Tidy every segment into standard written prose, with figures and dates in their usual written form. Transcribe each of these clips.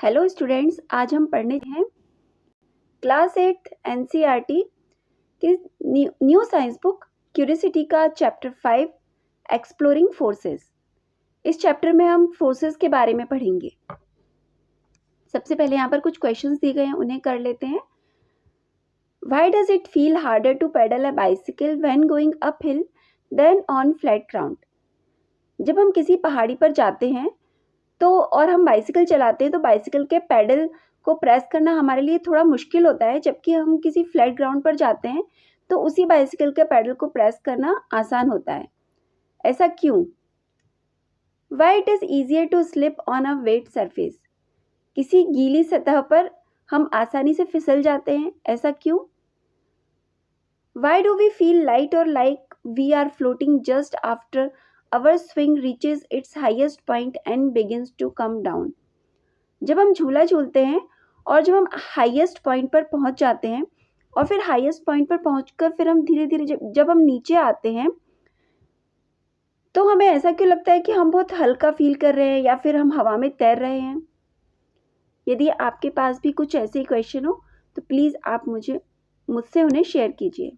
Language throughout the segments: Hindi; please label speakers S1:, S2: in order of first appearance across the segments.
S1: हेलो स्टूडेंट्स, आज हम पढ़ने हैं क्लास 8 एनसीईआरटी की न्यू साइंस बुक क्यूरियोसिटी का चैप्टर 5 एक्सप्लोरिंग फोर्सेस। इस चैप्टर में हम फोर्सेस के बारे में पढ़ेंगे। सबसे पहले यहाँ पर कुछ क्वेश्चंस दिए गए हैं, उन्हें कर लेते हैं। Why does it feel harder to pedal a bicycle when going uphill than on flat ground? जब हम किसी पहाड़ी पर जाते हैं तो और हम बाइसिकल चलाते हैं तो बाइसिकल के पैडल को प्रेस करना हमारे लिए थोड़ा मुश्किल होता है, जबकि हम किसी फ्लैट ग्राउंड पर जाते हैं तो उसी बाइसिकल के पैडल को प्रेस करना आसान होता है। ऐसा क्यों? Why it is easier to slip on a wet surface? किसी गीली सतह पर हम आसानी से फिसल जाते हैं, ऐसा क्यों? Why do we feel light or like we are floating just after our swing reaches its highest point and begins to come down? जब हम झूला झूलते हैं और जब हम हाईएस्ट पॉइंट पर पहुंच जाते हैं और फिर हाईएस्ट पॉइंट पर पहुंचकर फिर हम धीरे धीरे जब हम नीचे आते हैं तो हमें ऐसा क्यों लगता है कि हम बहुत हल्का फील कर रहे हैं या फिर हम हवा में तैर रहे हैं? यदि आपके पास भी कुछ ऐसे क्वेश्चन हो तो प्लीज़ आप मुझसे उन्हें शेयर कीजिए।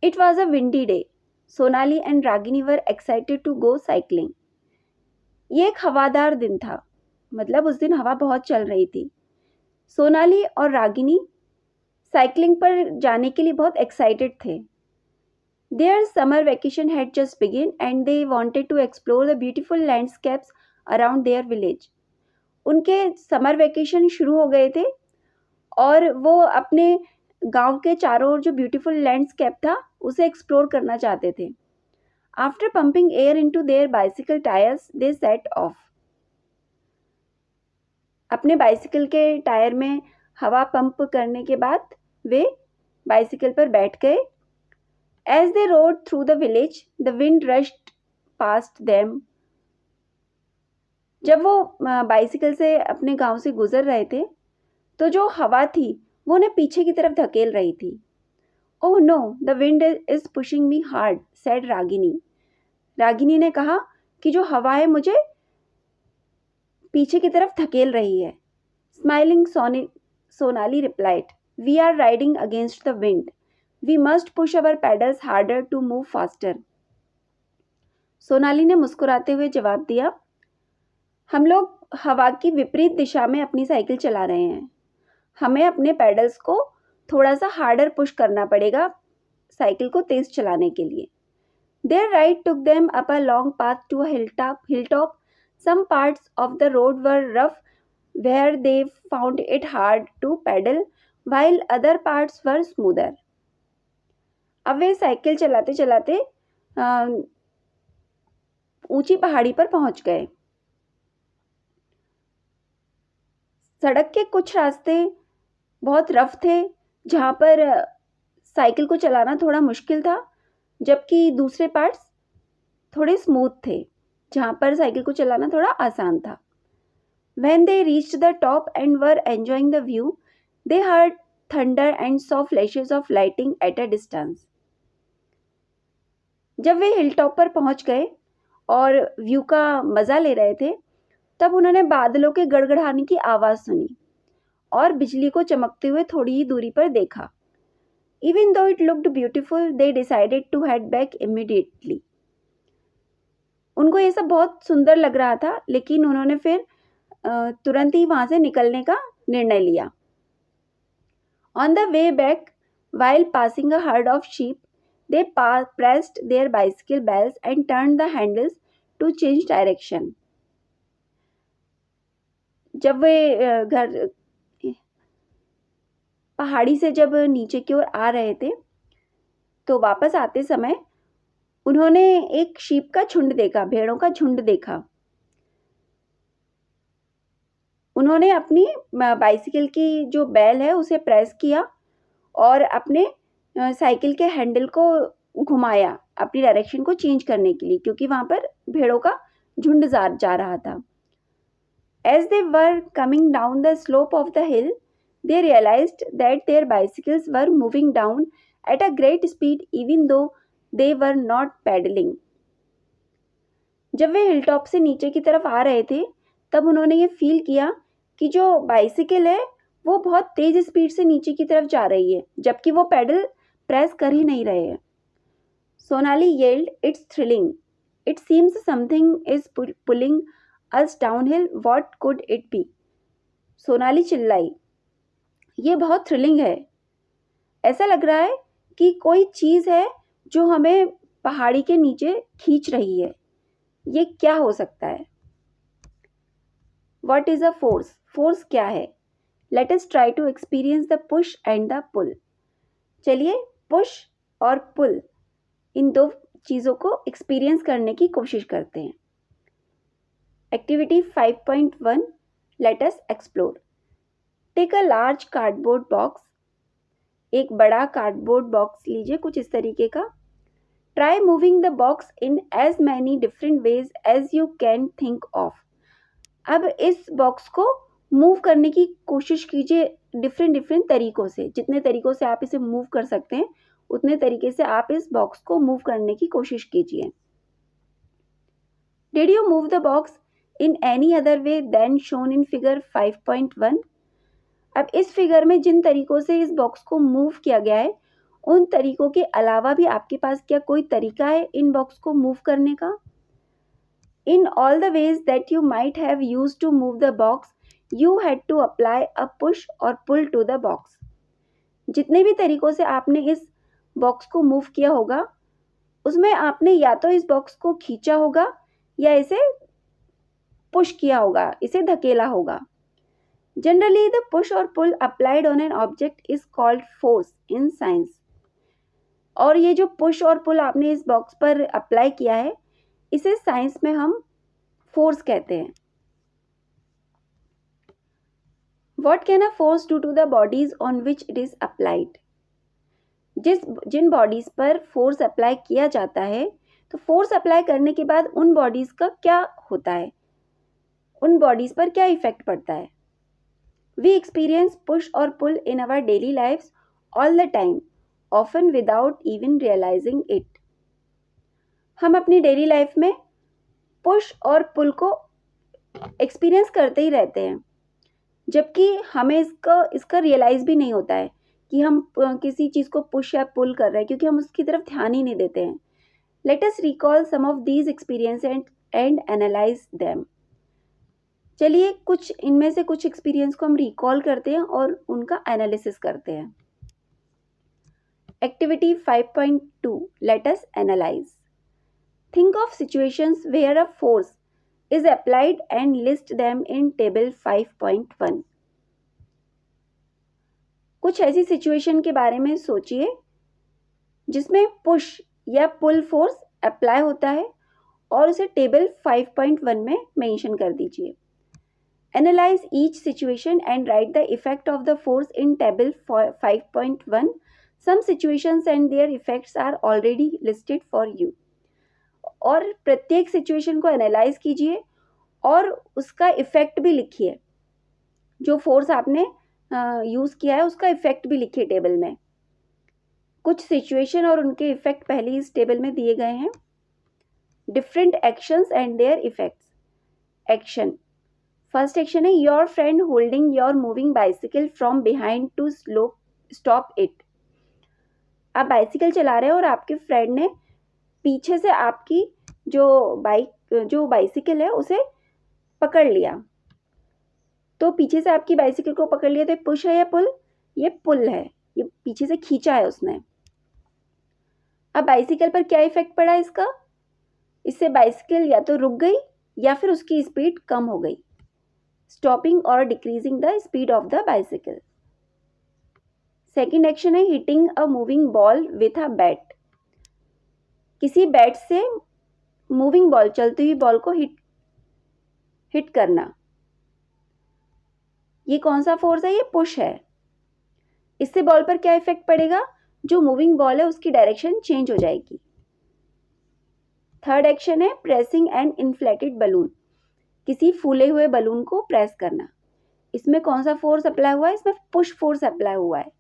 S1: It was a windy day. Sonali and Ragini were excited to go cycling. ये एक हवादार दिन था, मतलब उस दिन हवा बहुत चल रही थी। सोनाली और रागिनी साइकिलिंग पर जाने के लिए बहुत एक्साइटेड थे। Their summer vacation had just begun and they wanted to explore the beautiful landscapes around their village. उनके समर वेकेशन शुरू हो गए थे और वो अपने गांव के चारों ओर जो ब्यूटीफुल लैंडस्केप था उसे एक्सप्लोर करना चाहते थे। After pumping air into their bicycle tires, they set off. अपने बाइसिकल के टायर में हवा पंप करने के बाद वे बाइसिकल पर बैठ गए। As they rode through the village, the wind rushed past them. जब वो बाइसिकल से अपने गांव से गुजर रहे थे तो जो हवा थी वो उन्हें पीछे की तरफ धकेल रही थी। Oh no, the wind is pushing me hard, said Ragini. Ragini ने कहा कि जो हवा है मुझे पीछे की तरफ धकेल रही है। Smiling, Sonali replied, "We are riding against the wind. We must push our pedals harder to move faster." Sonali ने मुस्कुराते हुए जवाब दिया, हम लोग हवा की विपरीत दिशा में अपनी साइकिल चला रहे हैं। हमें अपने पैडल्स को थोड़ा सा हार्डर पुश करना पड़ेगा साइकिल को तेज चलाने के लिए। Their ride took them up a long path to a hilltop. Some parts of the road were rough where they found it hard to pedal while other parts were smoother. अब वे साइकिल चलाते चलाते ऊंची पहाड़ी पर पहुंच गए। सड़क के कुछ रास्ते बहुत रफ थे जहां पर साइकिल को चलाना थोड़ा मुश्किल था, जबकि दूसरे पार्ट्स थोड़े स्मूथ थे जहां पर साइकिल को चलाना थोड़ा आसान था। When they reached the top and were enjoying the view, they heard thunder and saw flashes of lightning at a distance. जब वे हिल टॉप पर पहुंच गए और व्यू का मजा ले रहे थे तब उन्होंने बादलों के गड़गड़ाने की आवाज सुनी और बिजली को चमकते हुए थोड़ी ही दूरी पर देखा। Even though it looked beautiful, they decided to head back immediately. उनको ये सब बहुत सुंदर लग रहा था, लेकिन उन्होंने फिर तुरंत ही वहां से निकलने का निर्णय लिया। On the way back, while passing a herd of sheep, they pressed their bicycle bells and turned the handles to change direction. जब वे पहाड़ी से जब नीचे की ओर आ रहे थे तो वापस आते समय उन्होंने एक शीप का झुंड देखा, भेड़ों का झुंड देखा। उन्होंने अपनी बाइसिकल की जो बेल है उसे प्रेस किया और अपने साइकिल के हैंडल को घुमाया अपनी डायरेक्शन को चेंज करने के लिए, क्योंकि वहां पर भेड़ों का झुंड जा रहा था। As they were coming down the slope of the hill, they realized that their bicycles were moving down at a great speed even though they were not pedaling. जब वे हिल टॉप से नीचे की तरफ आ रहे थे तब उन्होंने ये फील किया कि जो बाइसिकल है वो बहुत तेज स्पीड से नीचे की तरफ जा रही है, जबकि वो पैडल प्रेस कर ही नहीं रहे हैं। Sonali yelled, "It's thrilling. It seems something is pulling us downhill. What could it be?" Sonali चिल्लाई, ये बहुत थ्रिलिंग है। ऐसा लग रहा है कि कोई चीज़ है जो हमें पहाड़ी के नीचे खींच रही है। ये क्या हो सकता है? What is a force? Force क्या है? Let us try to experience the push and the pull. चलिए पुश और पुल इन दो चीज़ों को एक्सपीरियंस करने की कोशिश करते हैं। Activity 5.1, let us explore. Take a large cardboard box. एक बड़ा कार्डबोर्ड बॉक्स लीजिए कुछ इस तरीके का। Try moving the box in as many different ways as you can think of. अब इस बॉक्स को मूव करने की कोशिश कीजिए डिफरेंट तरीकों से। जितने तरीकों से आप इसे मूव कर सकते हैं उतने तरीके से आप इस बॉक्स को मूव करने की कोशिश कीजिए। Did you move the box in any other way than shown in figure 5.1? अब इस फिगर में जिन तरीकों से इस बॉक्स को मूव किया गया है उन तरीकों के अलावा भी आपके पास क्या कोई तरीका है इन बॉक्स को मूव करने का? In all the ways that you might have used to move the box, you had to apply a push or pull to the box. जितने भी तरीकों से आपने इस बॉक्स को मूव किया होगा उसमें आपने या तो इस बॉक्स को खींचा होगा या इसे पुश किया होगा, इसे धकेला होगा। Generally, the push or pull applied on an object is called force in science. और ये जो पुश और पुल आपने इस बॉक्स पर अप्लाई किया है इसे साइंस में हम फोर्स कहते हैं। What can a force do to the bodies on which it is applied? जिन बॉडीज पर फोर्स अप्लाई किया जाता है तो फोर्स अप्लाई करने के बाद उन बॉडीज का क्या होता है, उन बॉडीज पर क्या इफेक्ट पड़ता है? We experience push or pull in our daily lives all the time, often without even realizing it. हम अपनी डेली लाइफ में पुश और पुल को एक्सपीरियंस करते ही रहते हैं, जबकि हमें इसका रियलाइज़ भी नहीं होता है कि हम किसी चीज़ को पुश या पुल कर रहे हैं, क्योंकि हम उसकी तरफ ध्यान ही नहीं देते हैं। Let us recall some of these experience and analyse them. चलिए कुछ इनमें से कुछ एक्सपीरियंस को हम रिकॉल करते हैं और उनका एनालिसिस करते हैं। Activity 5.2, let us analyse. Think of situations where a force is applied and list them in table 5.1. कुछ ऐसी सिचुएशन के बारे में सोचिए जिसमें पुश या पुल फोर्स अप्लाई होता है और उसे टेबल 5.1 में मेंशन कर दीजिए। Analyse each situation and write the effect of the force in table 5.1. Some situations and their effects are already listed for you. और प्रत्येक सिचुएशन को एनालाइज कीजिए और उसका इफेक्ट भी लिखिए। जो फोर्स आपने यूज़ किया है उसका इफेक्ट भी लिखिए टेबल में। कुछ सिचुएशन और उनके इफेक्ट पहले इस टेबल में दिए गए हैं। Different actions and their effects. Action, first action है your friend holding your moving bicycle from behind to stop it. आप बाइसिकल चला रहे हैं और आपके फ्रेंड ने पीछे से आपकी जो बाइसिकल है उसे पकड़ लिया। तो पीछे से आपकी बाइसिकल को पकड़ लिया तो ये पुश है या पुल? ये पुल है, ये पीछे से खींचा है उसने। अब बाइसिकल पर क्या इफेक्ट पड़ा इसका? इससे बाइसिकल या तो रुक गई या फिर उसकी स्पीड कम हो गई। स्टॉपिंग और decreasing the speed of the bicycle. Second action है hitting a moving ball with a bat. किसी बैट से मूविंग बॉल, चलती हुई बॉल को हिट करना। ये कौन सा फोर्स है? ये पुश है। इससे बॉल पर क्या इफेक्ट पड़ेगा? जो मूविंग बॉल है उसकी डायरेक्शन चेंज हो जाएगी। थर्ड एक्शन है प्रेसिंग एन इन्फ्लेटेड बलून। किसी फूले हुए बलून को प्रेस करना। इसमें कौन सा फोर्स अप्लाई हुआ है? इसमें पुश फोर्स अप्लाई हुआ है।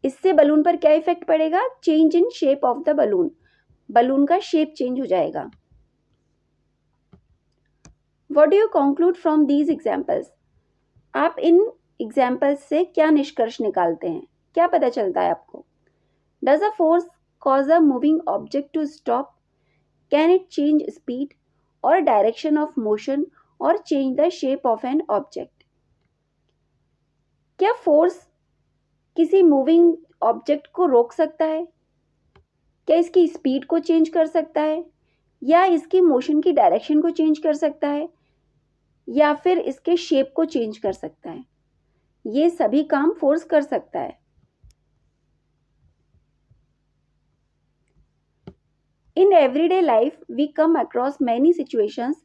S1: इससे बलून पर क्या इफेक्ट पड़ेगा? Change in shape of the balloon. Balloon का शेप चेंज हो जाएगा। What do you conclude from these examples? आप इन एग्जाम्पल्स से क्या निष्कर्ष निकालते हैं, क्या पता चलता है आपको? Does a force cause a moving object to stop? Can it change speed or direction of motion or change the shape of an object? क्या फोर्स किसी मूविंग ऑब्जेक्ट को रोक सकता है? क्या इसकी स्पीड को चेंज कर सकता है, या इसकी मोशन की डायरेक्शन को चेंज कर सकता है, या फिर इसके शेप को चेंज कर सकता है? ये सभी काम फोर्स कर सकता है। In everyday life, we come across many situations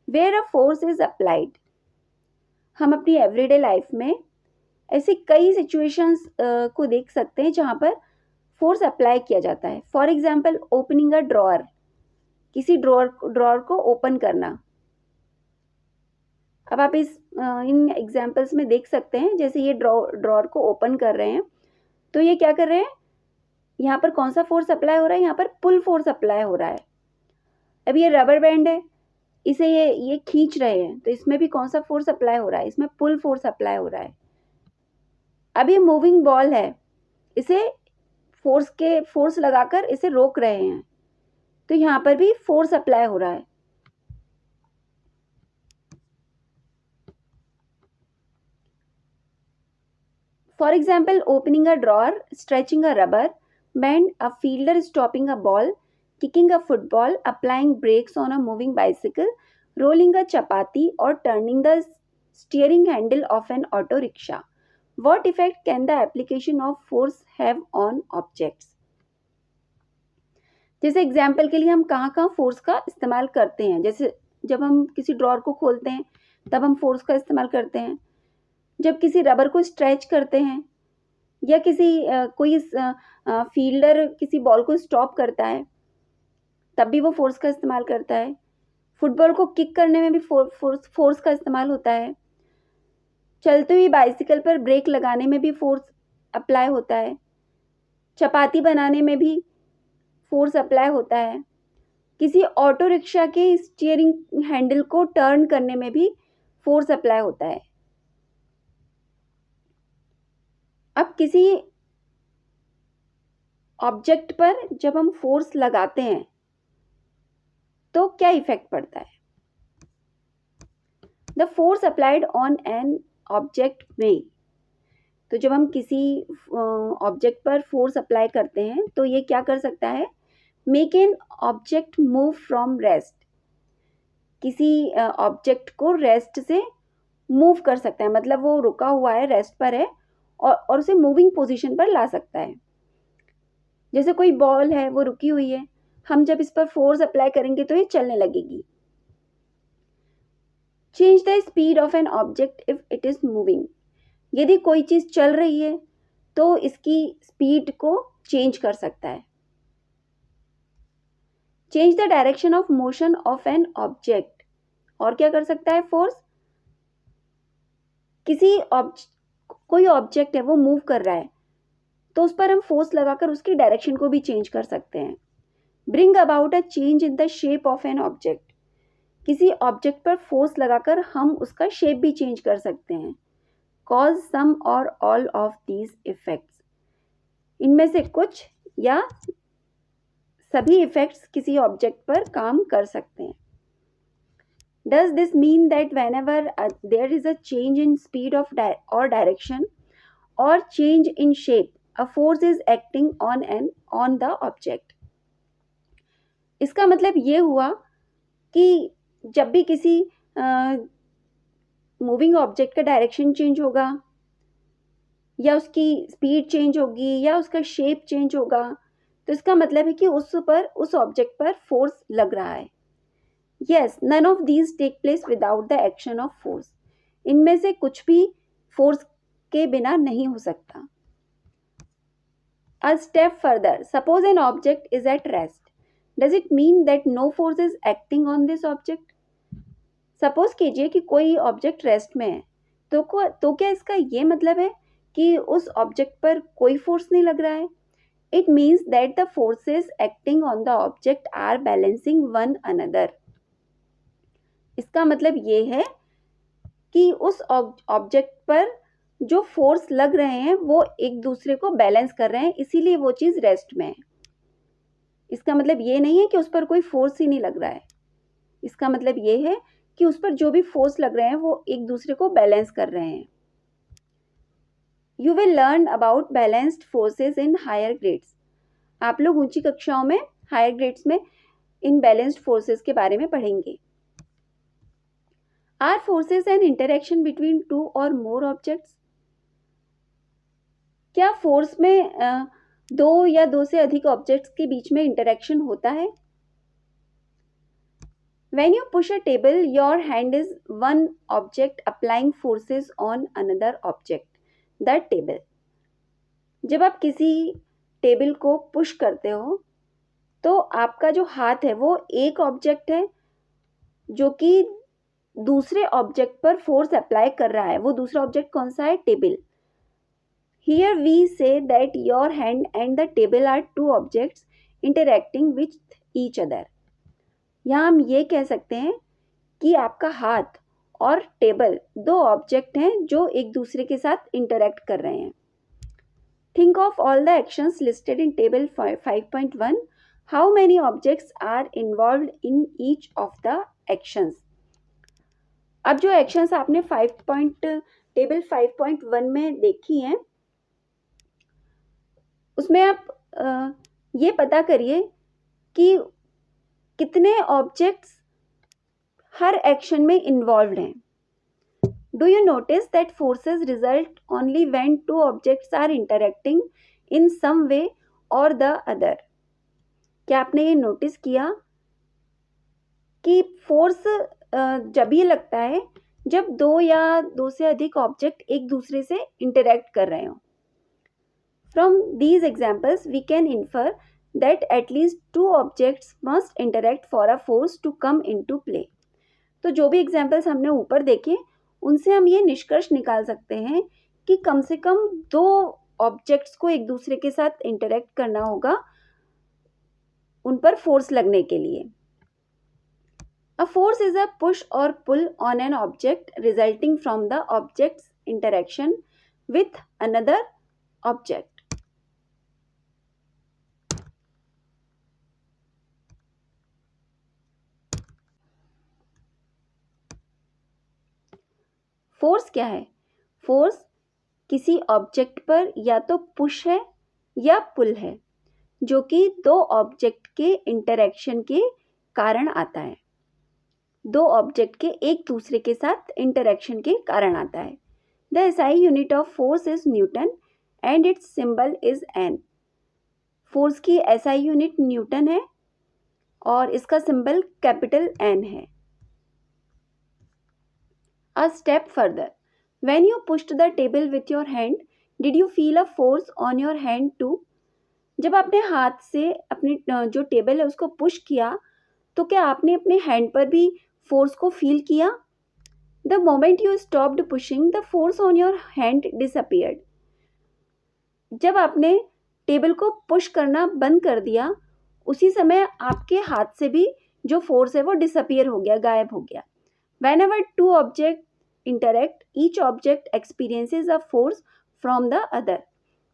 S1: where a force is applied. हम अपनी एवरीडे लाइफ में ऐसी कई सिचुएशंस को देख सकते हैं जहाँ पर फोर्स अप्लाई किया जाता है। For example, opening a drawer, किसी ड्रॉअर को ओपन करना। अब आप इन एग्जाम्पल्स में देख सकते हैं, जैसे ये ड्रॉअर को ओपन कर रहे हैं, तो ये क्या कर रहे हैं, यहाँ पर कौन सा फोर्स अप्लाई हो रहा है? यहाँ पर पुल फोर्स अप्लाई हो रहा है। अब ये रबर बैंड है, इसे ये खींच रहे हैं, तो इसमें भी कौन सा फोर्स अप्लाई हो रहा है? इसमें पुल फोर्स अप्लाई हो रहा है। अब ये मूविंग बॉल है, इसे फोर्स लगाकर इसे रोक रहे हैं, तो यहाँ पर भी फोर्स अप्लाई हो रहा है। For example, opening a drawer, stretching a rubber band, a fielder stopping a ball, kicking a football, applying brakes on a moving bicycle, rolling a chapati, or turning the steering handle of an auto rickshaw. What effect can the application of force have on objects? जैसे एग्जाम्पल के लिए हम कहाँ कहाँ फोर्स का इस्तेमाल करते हैं, जैसे जब हम किसी ड्रॉअर को खोलते हैं तब हम फोर्स का इस्तेमाल करते हैं, जब किसी रबर को स्ट्रेच करते हैं, या कोई फील्डर किसी बॉल को स्टॉप करता है तब भी वो फोर्स का इस्तेमाल करता है। फुटबॉल को किक करने में भी फोर्स का इस्तेमाल होता है। चलती हुई बाइसिकल पर ब्रेक लगाने में भी फोर्स अप्लाई होता है। चपाती बनाने में भी फोर्स अप्लाई होता है। किसी ऑटो रिक्शा के स्टीयरिंग हैंडल को टर्न करने में भी फोर्स अप्लाई होता है। अब किसी ऑब्जेक्ट पर जब हम फोर्स लगाते हैं तो क्या इफेक्ट पड़ता है? The force applied on an object में, तो जब हम किसी ऑब्जेक्ट पर फोर्स अप्लाई करते हैं तो ये क्या कर सकता है? Make an object move from rest, किसी ऑब्जेक्ट को रेस्ट से मूव कर सकता है, मतलब वो रुका हुआ है, रेस्ट पर है, और उसे मूविंग पोजीशन पर ला सकता है। जैसे कोई बॉल है, वो रुकी हुई है, हम जब इस पर फोर्स अप्लाई करेंगे तो ये चलने लगेगी। Change the speed of an object if it is moving, यदि कोई चीज चल रही है तो इसकी स्पीड को चेंज कर सकता है। Change the direction of motion of an object, और क्या कर सकता है फोर्स? कोई ऑब्जेक्ट है, वो मूव कर रहा है, तो उस पर हम फोर्स लगाकर उसकी डायरेक्शन को भी चेंज कर सकते हैं। Bring about a change in the shape of an object, किसी ऑब्जेक्ट पर फोर्स लगाकर हम उसका शेप भी चेंज कर सकते हैं। कॉज सम और ऑल ऑफ दीज इफेक्ट्स, इनमें से कुछ या सभी इफेक्ट्स किसी ऑब्जेक्ट पर काम कर सकते हैं। Does this mean that whenever there is a change in speed of or direction or change in shape, a force is acting on the object? इसका मतलब ये हुआ कि जब भी किसी मूविंग ऑब्जेक्ट का डायरेक्शन चेंज होगा, या उसकी स्पीड चेंज होगी, या उसका शेप चेंज होगा, तो इसका मतलब है कि उस ऑब्जेक्ट पर फोर्स लग रहा है। Yes, none of these take place without the action of force. इनमें से कुछ भी फोर्स के बिना नहीं हो सकता। A step further, suppose an object is at rest. Does it mean that no force is acting on this object? Suppose कीजिए कि कोई ऑब्जेक्ट रेस्ट में है, तो क्या इसका ये मतलब है कि उस ऑब्जेक्ट पर कोई फोर्स नहीं लग रहा है? It means that the forces acting on the object are balancing one another. इसका मतलब ये है कि उस ऑब्जेक्ट पर जो फोर्स लग रहे हैं वो एक दूसरे को बैलेंस कर रहे हैं, इसीलिए वो चीज़ रेस्ट में है। इसका मतलब ये नहीं है कि उस पर कोई फोर्स ही नहीं लग रहा है। इसका मतलब ये है कि उस पर जो भी फोर्स लग रहे हैं वो एक दूसरे को बैलेंस कर रहे हैं। You will learn about balanced forces in higher grades. आप लोग ऊंची कक्षाओं में, हायर ग्रेड्स में इन बैलेंस्ड फोर्सेस के बारे में पढ़ेंगे। Are forces and interaction between two or more objects. क्या फोर्स में दो या दो से अधिक ऑब्जेक्ट्स के बीच में इंटरेक्शन होता है? When you push a table, your hand is one object applying forces on another object, that table. जब आप किसी टेबल को पुश करते हो तो आपका जो हाथ है वो एक ऑब्जेक्ट है जो कि दूसरे ऑब्जेक्ट पर फोर्स अप्लाई कर रहा है। वो दूसरा ऑब्जेक्ट कौन सा है? Table. Here we say that your hand and the table are two objects interacting with each other. यहाँ हम ये कह सकते हैं कि आपका हाथ और टेबल दो ऑब्जेक्ट हैं जो एक दूसरे के साथ इंटरेक्ट कर रहे हैं। Think of all the actions listed in table 5.1. How many objects are involved in each of the actions. अब जो एक्शंस आपने टेबल 5.1 में देखी हैं उसमें आप ये पता करिए कि कितने ऑब्जेक्ट्स हर एक्शन में इन्वॉल्व्ड हैं। Do you notice that forces result only when two objects are interacting in some way और द अदर। क्या आपने ये नोटिस किया कि फोर्स जब ये लगता है जब दो या दो से अधिक ऑब्जेक्ट एक दूसरे से इंटरेक्ट कर रहे हो। From these examples we can infer that at least two objects must interact for a force to come into play. तो जो भी एग्जाम्पल्स हमने ऊपर देखे उनसे हम ये निष्कर्ष निकाल सकते हैं कि कम से कम दो ऑब्जेक्ट्स को एक दूसरे के साथ इंटरेक्ट करना होगा उन पर फोर्स लगने के लिए। A force is a push or pull on an object resulting from the object's interaction with another object. Force क्या है? फोर्स किसी ऑब्जेक्ट पर या तो पुश है या पुल है जो कि दो ऑब्जेक्ट के इंटरेक्शन के कारण आता है। दो ऑब्जेक्ट के एक दूसरे के साथ इंटरेक्शन के कारण आता है। The SI unit of force is Newton and it's symbol is an. Force की एसआई यूनिट न्यूटन है और इसका सिंबल कैपिटल एन है। A step further. When you pushed the table with your hand, did you feel a force on your hand too? जब आपने हाथ से अपनी जो टेबल है उसको पुश किया तो क्या आपने अपने हैंड पर भी फोर्स को फील किया? The moment you stopped pushing, the force on your hand disappeared. जब आपने टेबल को पुश करना बंद कर दिया उसी समय आपके हाथ से भी जो फोर्स है वो डिसअपियर हो गया, गायब हो गया। Whenever two objects interact, each object experiences a force from the other.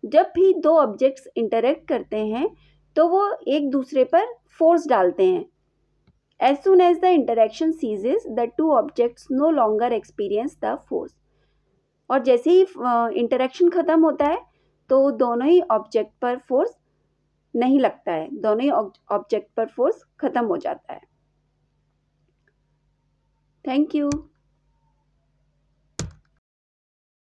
S1: जब भी दो ऑब्जेक्ट्स इंटरेक्ट करते हैं तो वो एक दूसरे पर फोर्स डालते हैं। As soon as the interaction ceases, the two objects no longer experience the force. और जैसे ही इंटरेक्शन खत्म होता है तो दोनों ही ऑब्जेक्ट पर फोर्स नहीं लगता है, दोनों ही ऑब्जेक्ट पर फोर्स खत्म हो जाता है। Thank you.